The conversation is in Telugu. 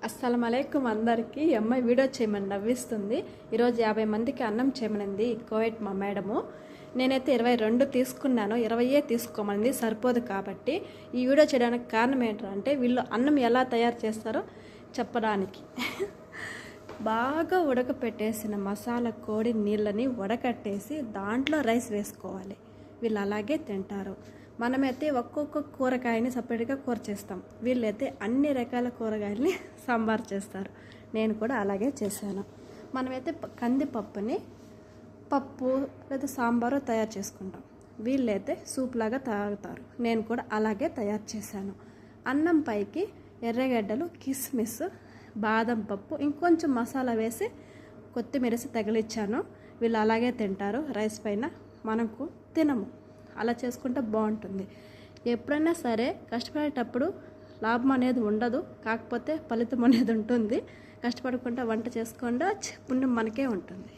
అస్సలాముఅలైకుం అందరికీ. అమ్మాయి వీడియో చేయమని నవ్విస్తుంది. ఈరోజు 50 మందికి అన్నం చేయమనింది కోవిడ్ మా మేడము. నేనైతే 22 తీసుకున్నాను, 20 తీసుకోమనింది, సరిపోదు. కాబట్టి ఈ వీడియో చేయడానికి కారణం ఏంటంటే వీళ్ళు అన్నం ఎలా తయారు చేస్తారో చెప్పడానికి. బాగా ఉడకపెట్టేసిన మసాలా కోడి నీళ్ళని వడకట్టేసి దాంట్లో రైస్ వేసుకోవాలి. వీళ్ళు అలాగే తింటారు. మనమైతే ఒక్కొక్క కూరగాయని సపరేట్గా కూర చేస్తాం, వీళ్ళైతే అన్ని రకాల కూరగాయలని సాంబార్ చేస్తారు. నేను కూడా అలాగే చేశాను. మనమైతే కందిపప్పుని పప్పు లేదా సాంబారు తయారు చేసుకుంటాం, వీళ్ళైతే సూప్ లాగా తాగుతారు. నేను కూడా అలాగే తయారు చేశాను. అన్నం పైకి ఎర్రగడ్డలు, కిస్మిస్, బాదం పప్పు, ఇంకొంచెం మసాలా వేసి కొత్తిమీర తగిలిచ్చాను. వీళ్ళు అలాగే తింటారు రైస్ పైన. మనకు తినము, అలా చేసుకుంటే బాగుంటుంది. ఎప్పుడైనా సరే కష్టపడేటప్పుడు లాభం అనేది ఉండదు, కాకపోతే ఫలితం అనేది ఉంటుంది. కష్టపడకుండా వంట చేసుకుండా పుణ్యం మనకే ఉంటుంది.